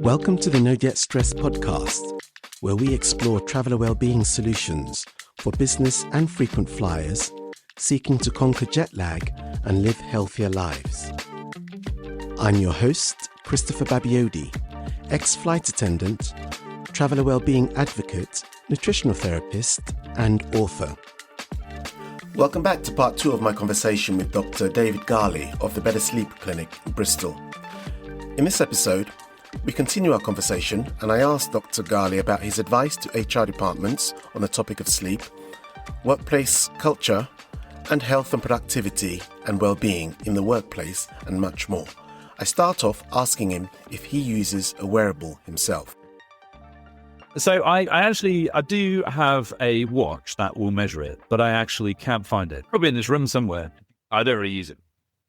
Welcome to the NoJetStress Podcast, where we explore traveller wellbeing solutions for business and frequent flyers seeking to conquer jet lag and live healthier lives. I'm your host, Christopher Babayode, ex-flight attendant, traveller wellbeing advocate, nutritional therapist, and author. Welcome back to part 2 of my conversation with Dr. David Garley of the Better Sleep Clinic in Bristol. In this episode, we continue our conversation and I asked Dr. Garley about his advice to HR departments on the topic of sleep, workplace culture, and health and productivity and well-being in the workplace, and much more. I start off asking him if he uses a wearable himself. So I do have a watch that will measure it, but I actually can't find it. Probably in this room somewhere. I don't really use it.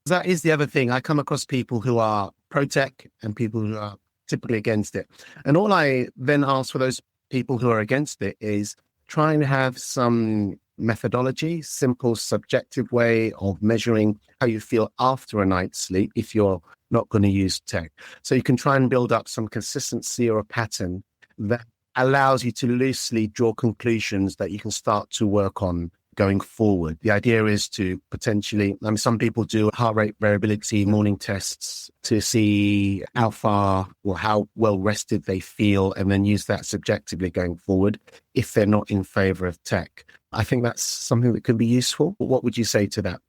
That is the other thing. I come across people who are pro-tech and people who are typically against it. And all I then ask for those people who are against it is try and have some methodology, simple subjective way of measuring how you feel after a night's sleep if you're not going to use tech. So you can try and build up some consistency or a pattern that allows you to loosely draw conclusions that you can start to work on going forward. The idea is to potentially, some people do heart rate variability morning tests to see how far or how well rested they feel, and then use that subjectively going forward if they're not in favor of tech. I think that's something that could be useful. What would you say to that?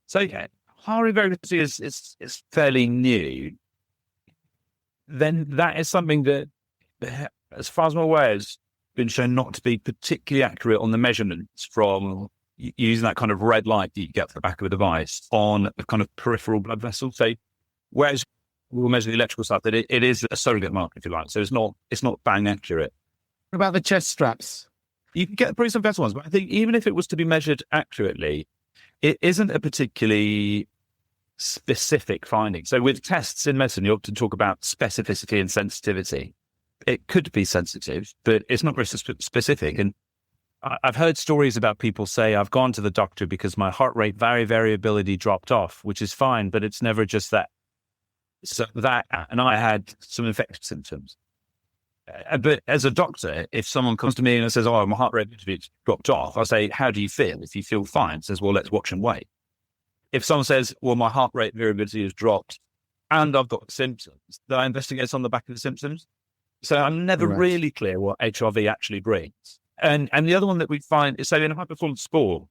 So heart rate variability is fairly new. Then that is something that, as far as I'm aware, has been shown not to be particularly accurate on the measurements from using that kind of red light that you get from the back of a device on a kind of peripheral blood vessel. So whereas we'll measure the electrical stuff, that it is a surrogate marker, if you like. So it's not bang accurate. What about the chest straps? You can get probably some better ones, but I think even if it was to be measured accurately, it isn't a particularly specific finding. So with tests in medicine, you often talk about specificity and sensitivity. It could be sensitive, but it's not very specific. And I've heard stories about people say, I've gone to the doctor because my heart rate variability dropped off, which is fine, but it's never just that. So and I had some infectious symptoms. But as a doctor, if someone comes to me and says, my heart rate dropped off, I say, how do you feel? If you feel fine, says, well, let's watch and wait. If someone says, well, my heart rate variability has dropped and I've got symptoms, then I investigate on the back of the symptoms. So I'm never really clear what HRV actually brings. And the other one that we find is, so in a high-performance sport,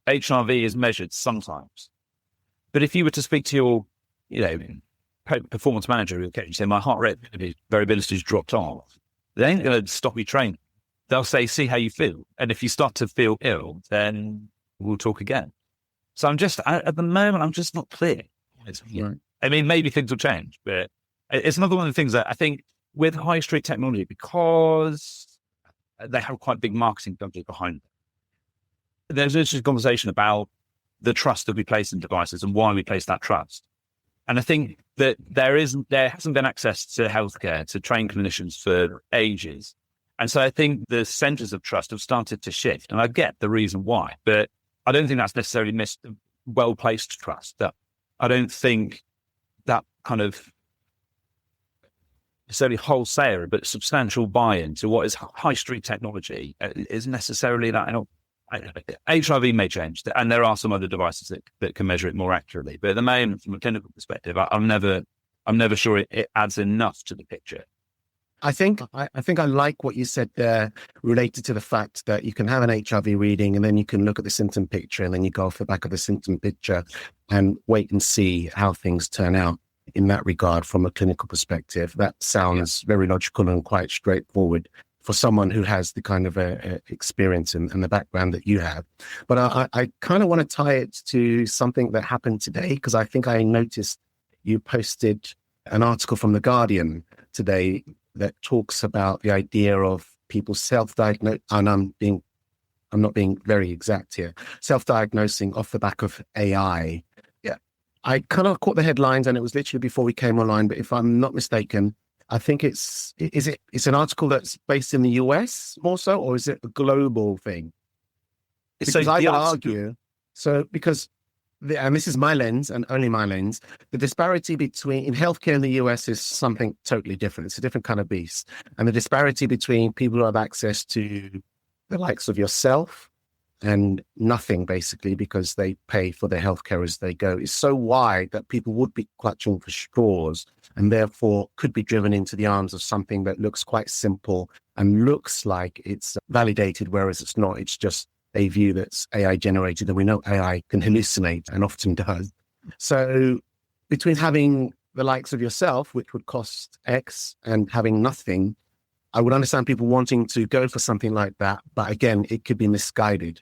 HRV is measured sometimes. But if you were to speak to your, performance manager who occasionally say, my heart rate variability has dropped off, they ain't going to stop you training. They'll say, see how you feel. And if you start to feel ill, then we'll talk again. So at the moment, I'm just not clear. Right. I mean, maybe things will change, but it's another one of the things that I think with high street technology, because they have quite big marketing budget behind them, there's just a conversation about the trust that we place in devices and why we place that trust. And I think that there hasn't been access to healthcare, to trained clinicians for ages. And so I think the centers of trust have started to shift. And I get the reason why, but I don't think that's necessarily well-placed trust. That I don't think that kind of necessarily wholesale, but substantial buy-in to what is high street technology is necessarily that. HRV may change, and there are some other devices that can measure it more accurately. But at the moment, from a clinical perspective, I'm never sure it adds enough to the picture. I think I like what you said there related to the fact that you can have an HRV reading and then you can look at the symptom picture and then you go off the back of the symptom picture and wait and see how things turn out in that regard from a clinical perspective. That sounds very logical and quite straightforward for someone who has the kind of experience and the background that you have. But I kind of want to tie it to something that happened today, because I think I noticed you posted an article from The Guardian today that talks about the idea of people self-diagnose, and I'm not being very exact here, self-diagnosing off the back of AI. Yeah, I kind of caught the headlines, and it was literally before we came online. But if I'm not mistaken, I think it's an article that's based in the US more so, or is it a global thing? Because I would argue, so because and this is my lens and only my lens, the disparity in healthcare in the US is something totally different. It's a different kind of beast. And the disparity between people who have access to the likes of yourself and nothing, basically, because they pay for their healthcare as they go, is so wide that people would be clutching for straws and therefore could be driven into the arms of something that looks quite simple and looks like it's validated, whereas it's not. It's just a view that's AI generated, and we know AI can hallucinate and often does. So between having the likes of yourself, which would cost X, and having nothing, I would understand people wanting to go for something like that. But again, it could be misguided.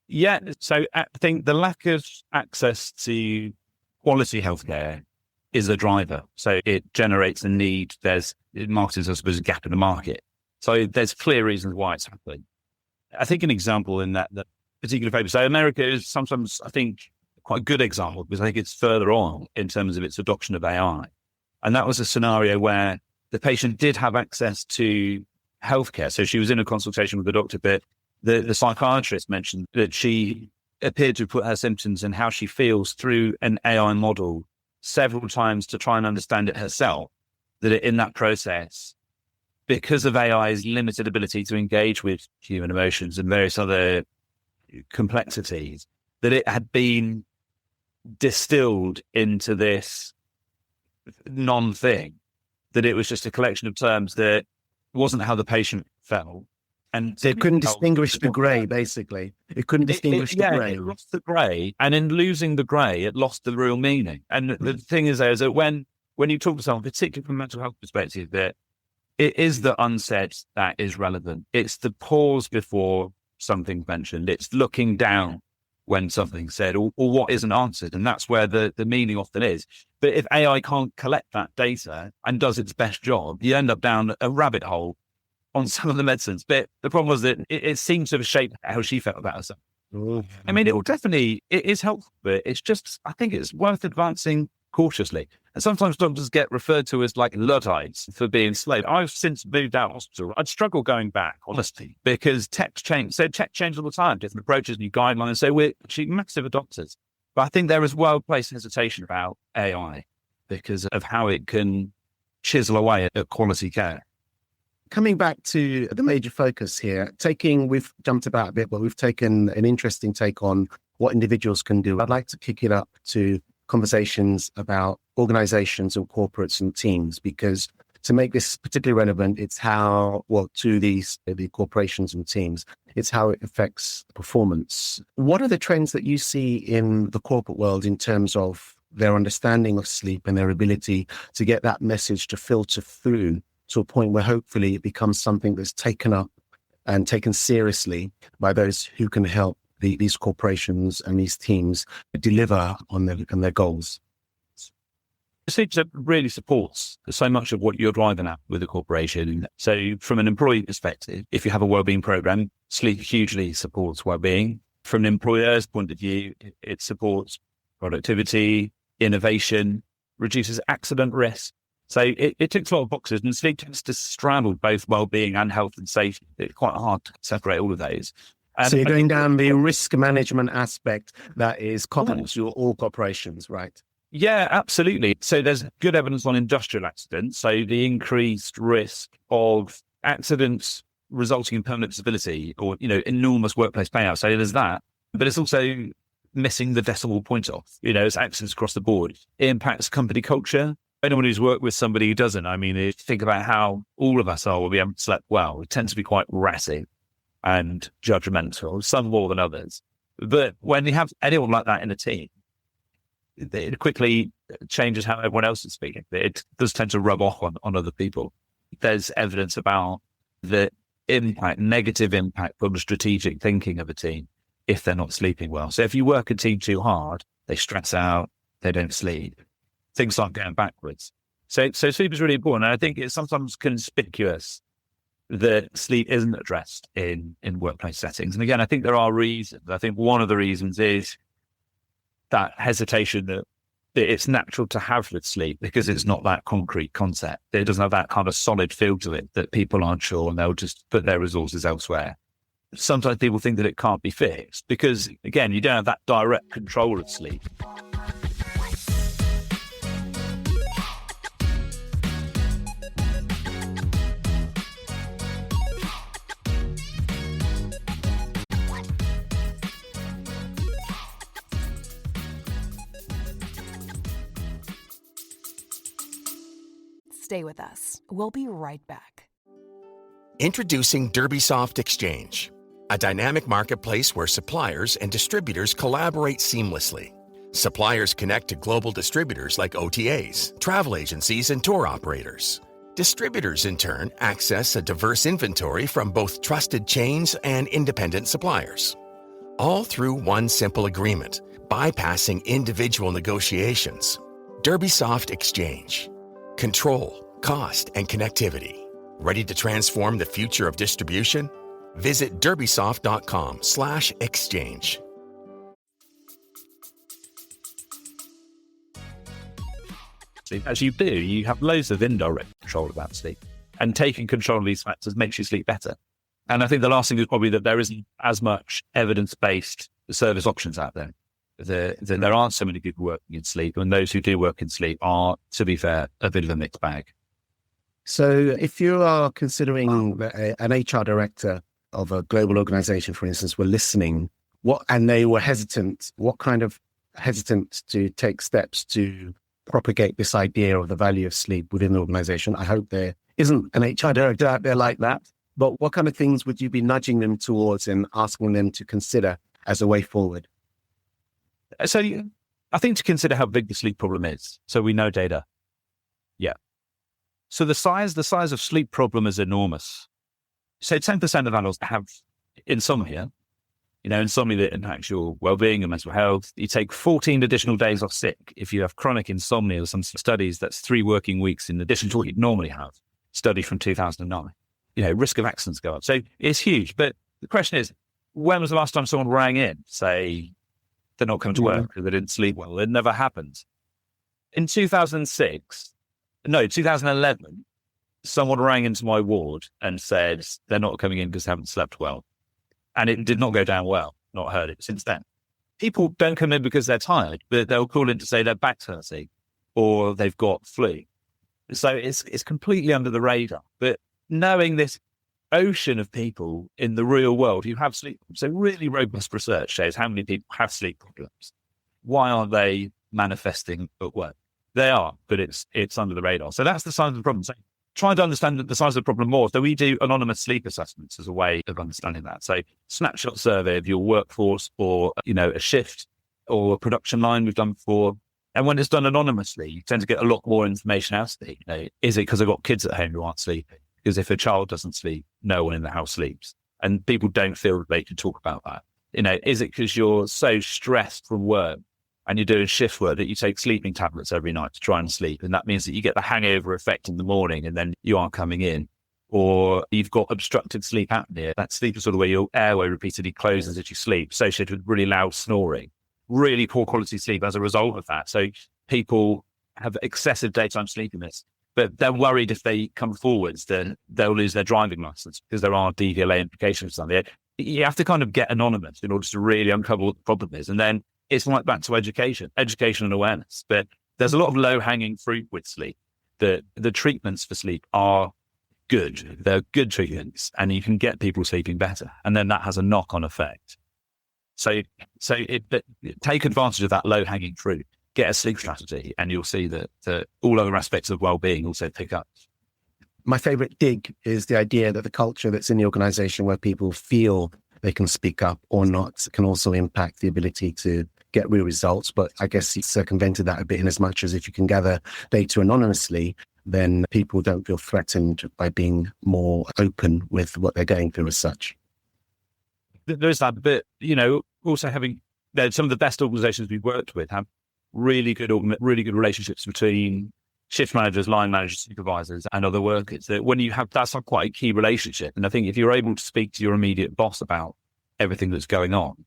Yeah. So I think the lack of access to quality healthcare is a driver. So it generates a need. It markets, I suppose, a gap in the market. So there's clear reasons why it's happening. I think an example in that particular paper. So America is sometimes, I think, quite a good example because I think it's further on in terms of its adoption of AI. And that was a scenario where the patient did have access to healthcare. So she was in a consultation with the doctor, but the psychiatrist mentioned that she appeared to put her symptoms and how she feels through an AI model several times to try and understand it herself. That in that process, because of AI's limited ability to engage with human emotions and various other complexities, that it had been distilled into this non-thing, that it was just a collection of terms that wasn't how the patient felt. And so it couldn't distinguish the grey, basically. It couldn't distinguish the grey. It lost the grey, and in losing the grey, it lost the real meaning. And the thing is that when you talk to someone, particularly from a mental health perspective, that it is the unsaid that is relevant. It's the pause before something's mentioned. It's looking down when something's said or what isn't answered. And that's where the meaning often is. But if AI can't collect that data and does its best job, you end up down a rabbit hole on some of the medicines. But the problem was that it seems to have shaped how she felt about herself. I mean, it is helpful, but it's just, I think it's worth advancing cautiously. And sometimes doctors get referred to as like Luddites for being slave. I've since moved out of hospital. I'd struggle going back, honestly, because tech change. So tech changes all the time, different approaches, new guidelines. So we're actually massive adopters. But I think there is well-placed hesitation about AI because of how it can chisel away at quality care. Coming back to the major focus here, we've jumped about a bit, but we've taken an interesting take on what individuals can do. I'd like to kick it up to conversations about organizations and corporates and teams, because to make this particularly relevant, it's to the corporations and teams, it's how it affects performance. What are the trends that you see in the corporate world in terms of their understanding of sleep and their ability to get that message to filter through to a point where hopefully it becomes something that's taken up and taken seriously by those who can help these corporations and these teams deliver on their goals? Sleep really supports so much of what you're driving at with a corporation. So from an employee perspective, if you have a wellbeing program, sleep hugely supports wellbeing. From an employer's point of view, it supports productivity, innovation, reduces accident risk. So it ticks a lot of boxes, and sleep tends to straddle both well-being and health and safety. It's quite hard to separate all of those. So you're going down the risk management aspect that is common to all corporations, right? Yeah, absolutely. So there's good evidence on industrial accidents. So the increased risk of accidents resulting in permanent disability or, enormous workplace payouts. So there's that, but it's also missing the decimal point off, it's accidents across the board. It impacts company culture. Anyone who's worked with somebody who doesn't, if you think about how all of us are when we haven't slept well, we tend to be quite ratty and judgmental, some more than others. But when you have anyone like that in a team, it quickly changes how everyone else is speaking. It does tend to rub off on other people. There's evidence about the negative impact on the strategic thinking of a team if they're not sleeping well. So if you work a team too hard, they stress out, they don't sleep, things start going backwards. So sleep is really important. And I think it's sometimes conspicuous that sleep isn't addressed in workplace settings. And again, I think there are reasons. I think one of the reasons is that hesitation that it's natural to have with sleep because it's not that concrete concept. It doesn't have that kind of solid feel to it that people aren't sure and they'll just put their resources elsewhere. sometimes people think that it can't be fixed because, again, you don't have that direct control of sleep. Stay with us. We'll be right back. Introducing DerbySoft Exchange, a dynamic marketplace where suppliers and distributors collaborate seamlessly. Suppliers connect to global distributors like OTAs, travel agencies, and tour operators. Distributors, in turn, access a diverse inventory from both trusted chains and independent suppliers. All through one simple agreement, bypassing individual negotiations. DerbySoft Exchange. Control, cost, and connectivity. Ready to transform the future of distribution? Visit derbysoft.com/exchange. As you do, you have loads of indirect control about sleep. And taking control of these factors makes you sleep better. And I think the last thing is probably that there isn't as much evidence-based service options out there. There aren't so many people working in sleep, and those who do work in sleep are, to be fair, a bit of a mixed bag. So if you are considering an HR director of a global organization, for instance, were listening, and they were hesitant, what kind of hesitant to take steps to propagate this idea of the value of sleep within the organization? I hope there isn't an HR director out there like that, but what kind of things would you be nudging them towards and asking them to consider as a way forward? So I think to consider how big the sleep problem is. So we know data. Yeah. So the size of sleep problem is enormous. So 10% of adults have insomnia, insomnia that impacts your well-being and mental health. You take 14 additional days off sick if you have chronic insomnia. Some studies, that's 3 working weeks in addition to what you'd normally have. Study from 2009. Risk of accidents go up. So it's huge. But the question is, when was the last time someone rang in, say, they're not coming to work because they didn't sleep well? It never happened. In 2011, someone rang into my ward and said they're not coming in because they haven't slept well. And it did not go down well. Not heard it since then. People don't come in because they're tired, but they'll call in to say their back's hurting or they've got flu. So it's completely under the radar. But knowing this ocean of people in the real world who have sleep problems, so really robust research shows how many people have sleep problems. Why aren't they manifesting at work? They are, but it's under the radar. So that's the size of the problem. So trying to understand the size of the problem more. So we do anonymous sleep assessments as a way of understanding that. So snapshot survey of your workforce or, a shift or a production line we've done before. And when it's done anonymously, you tend to get a lot more information out of it. Is it because I've got kids at home who aren't sleeping? Because if a child doesn't sleep, no one in the house sleeps. And people don't feel that they can talk about that. Is it because you're so stressed from work and you're doing shift work that you take sleeping tablets every night to try and sleep? And that means that you get the hangover effect in the morning and then you aren't coming in. Or you've got obstructive sleep apnea. That sleep is sort of where your airway repeatedly closes as you sleep, associated with really loud snoring. Really poor quality sleep as a result of that. So people have excessive daytime sleepiness. But they're worried if they come forwards, then they'll lose their driving license because there are DVLA implications on there. You have to kind of get anonymous in order to really uncover what the problem is. And then it's like back to education and awareness. But there's a lot of low-hanging fruit with sleep. The treatments for sleep are good. They're good treatments and you can get people sleeping better. And then that has a knock-on effect. So take advantage of that low-hanging fruit. Get a sleep strategy and you'll see that all other aspects of well-being also pick up. My favorite dig is the idea that the culture that's in the organization where people feel they can speak up or not can also impact the ability to get real results. But I guess you circumvented that a bit in as much as if you can gather data anonymously, then people don't feel threatened by being more open with what they're going through as such. There's that bit, also having some of the best organizations we've worked with have really good relationships between shift managers, line managers, supervisors, and other workers. That when you have, that's quite a key relationship. And I think if you're able to speak to your immediate boss about everything that's going on,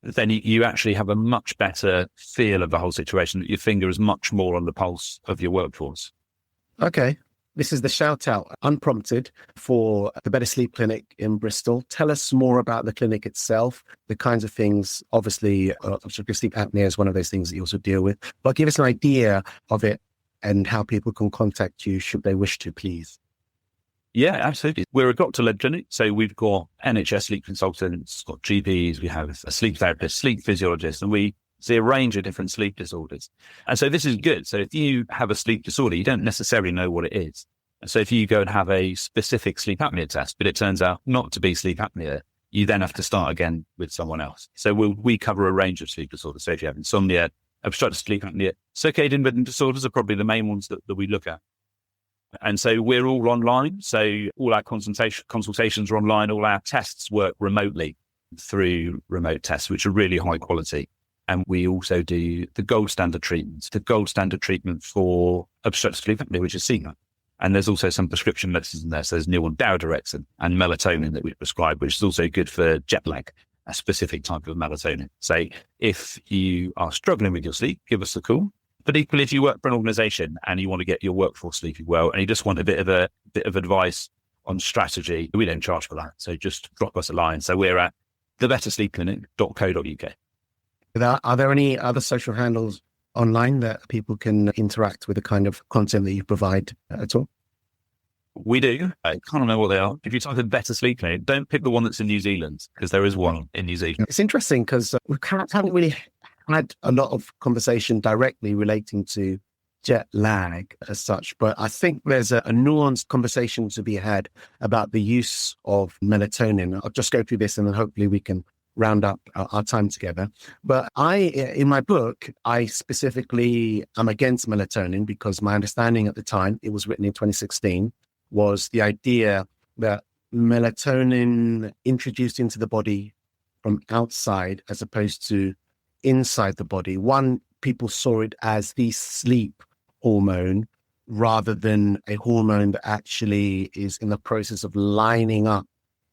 then you actually have a much better feel of the whole situation, that your finger is much more on the pulse of your workforce. Okay. this is the shout out, unprompted, for the Better Sleep Clinic in Bristol. Tell us more about the clinic itself, the kinds of things. Obviously, obstructive sleep apnea is one of those things that you also deal with, but give us an idea of it and how people can contact you should they wish to, please. Yeah, absolutely. We're a doctor-led clinic. So we've got NHS sleep consultants, got GPs, we have a sleep therapist, sleep physiologist, and we see a range of different sleep disorders. And so this is good. So if you have a sleep disorder, you don't necessarily know what it is. And so if you go and have a specific sleep apnea test, but it turns out not to be sleep apnea, you then have to start again with someone else. So we cover a range of sleep disorders. So if you have insomnia, obstructive sleep apnea, circadian rhythm disorders are probably the main ones that we look at. And so we're all online. So all our consultations are online. All our tests work remotely through remote tests, which are really high quality. And we also do the gold standard treatments, for obstructive sleep apnea, which is CPAP. And there's also some prescription medicines in there. So there's new one, Dowdorexin and melatonin that we prescribe, which is also good for jet lag, a specific type of melatonin. So if you are struggling with your sleep, give us a call. But equally, if you work for an organization and you want to get your workforce sleeping well, and you just want a bit of advice on strategy, we don't charge for that. So just drop us a line. So we're at thebettersleepclinic.co.uk. Are there any other social handles online that people can interact with the kind of content that you provide at all? We do. I can't remember what they are. If you type in Better Sleep Clinic, don't pick the one that's in New Zealand, because there is one in New Zealand. It's interesting because we haven't really had a lot of conversation directly relating to jet lag as such, but I think there's a nuanced conversation to be had about the use of melatonin. I'll just go through this and then hopefully we can round up our time together. But in my book, I specifically am against melatonin because my understanding at the time, it was written in 2016, was the idea that melatonin introduced into the body from outside as opposed to inside the body. One, people saw it as the sleep hormone rather than a hormone that actually is in the process of lining up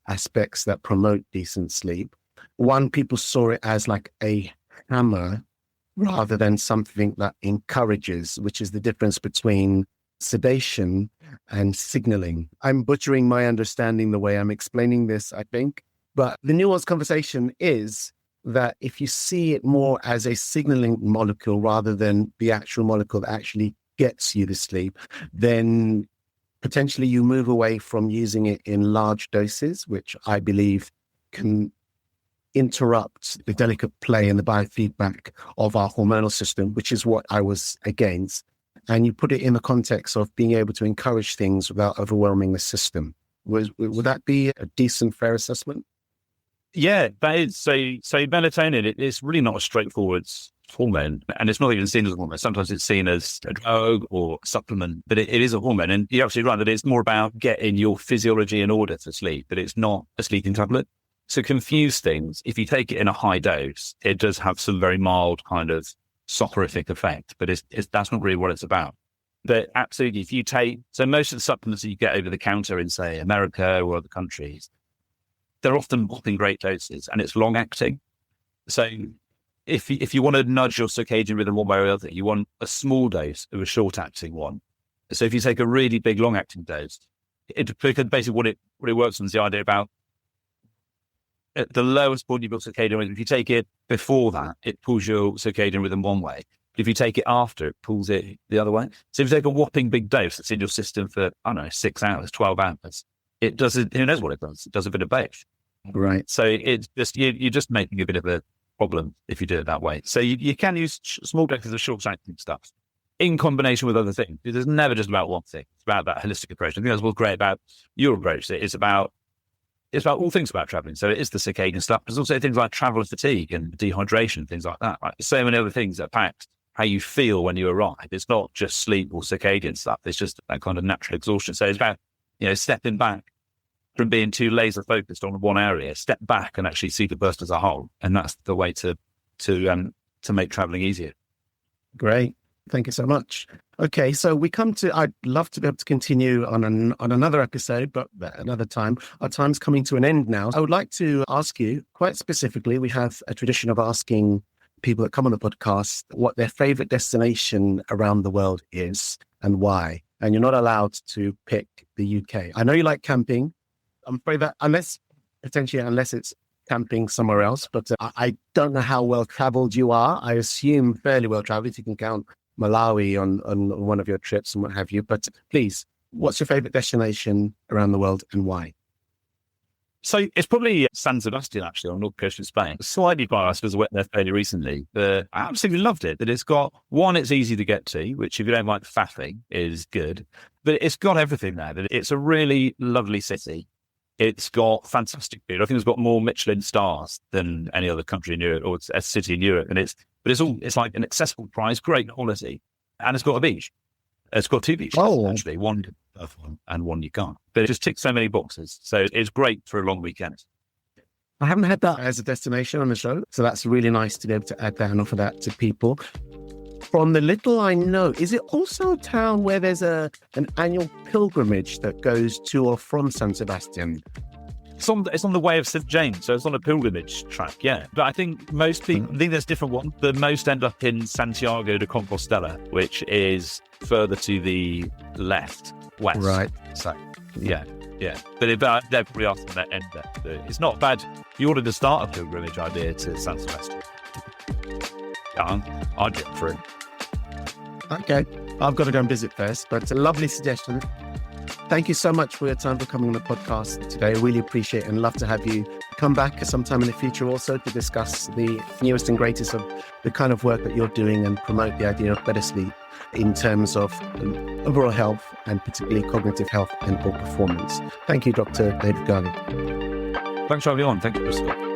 aspects that promote decent sleep. One, people saw it as like a hammer rather than something that encourages, which is the difference between sedation and signaling. I'm butchering my understanding the way I'm explaining this, I think. But the nuanced conversation is that if you see it more as a signaling molecule rather than the actual molecule that actually gets you to sleep, then potentially you move away from using it in large doses, which I believe can interrupt the delicate play and the biofeedback of our hormonal system, which is what I was against. And you put it in the context of being able to encourage things without overwhelming the system. Would that be a decent, fair assessment? Yeah, that is. So melatonin, it's really not a straightforward hormone, and it's not even seen as a hormone. Sometimes it's seen as a drug or a supplement, but it is a hormone. And you're absolutely right that it's more about getting your physiology in order to sleep, but it's not a sleeping tablet. To confuse things, if you take it in a high dose, it does have some very mild kind of soporific effect, but that's not really what it's about. But absolutely, if you take, so most of the supplements that you get over the counter in, say, America or other countries, they're often whopping great doses and it's long acting. So if you want to nudge your circadian rhythm one way or the other, you want a small dose of a short acting one. So if you take a really big long acting dose, basically what it works on is the idea about at the lowest point of your circadian rhythm. If you take it before that, it pulls your circadian rhythm one way. If you take it after, it pulls it the other way. So if you take a whopping big dose that's in your system for, 6 hours, 12 hours, it does it. Who knows what it does? It does a bit of both. Right. So it's just, you're just making a bit of a problem if you do it that way. So you can use small doses of short-acting stuff in combination with other things. It's never just about one thing. It's about that holistic approach. I think that's what's great about your approach. It's about all things about traveling. So it is the circadian stuff. There's also things like travel fatigue and dehydration, things like that. Like so many other things that impact how you feel when you arrive. It's not just sleep or circadian stuff. It's just that kind of natural exhaustion. So it's about, stepping back from being too laser focused on one area, step back and actually see the burst as a whole. And that's the way to make traveling easier. Great. Thank you so much. Okay, so I'd love to be able to continue on another episode, but another time. Our time's coming to an end now. I would like to ask you, quite specifically, we have a tradition of asking people that come on the podcast what their favorite destination around the world is and why. and you're not allowed to pick the UK. I know you like camping. I'm afraid that unless it's camping somewhere else, but I don't know how well traveled you are. I assume fairly well traveled, if you can count Malawi on one of your trips and what have you. But please, what's your favorite destination around the world and why? So it's probably San Sebastian, actually, on the north coast of Spain. Slightly biased because I went there fairly recently, but I absolutely loved it. That it's got, one, it's easy to get to, which if you don't like faffing is good, but it's got everything there. It's a really lovely city. It's got fantastic food. I think it's got more Michelin stars than any other country in Europe or a city in Europe. But it's like an accessible price, great quality, and it's got a beach. It's got two beaches, actually. One and one you can't. But it just ticks so many boxes. So it's great for a long weekend. I haven't had that as a destination on the show, so that's really nice to be able to add that and offer that to people. From the little I know, is it also a town where there's an annual pilgrimage that goes to or from San Sebastian? It's on the way of St. James, so it's on a pilgrimage track, yeah. But I think most people, I think there's different ones. The most end up in Santiago de Compostela, which is further to the west. Right. So, yeah. But they're probably after that end there. It's not bad. If you wanted to start a pilgrimage idea to San Sebastian, I'd get through. Okay. I've got to go and visit first, but it's a lovely suggestion. Thank you so much for your time for coming on the podcast today. I really appreciate it and love to have you come back sometime in the future also to discuss the newest and greatest of the kind of work that you're doing and promote the idea of better sleep in terms of overall health and particularly cognitive health and poor performance. Thank you, Dr. David Garley. Thanks for having me on. Thank you, Christopher.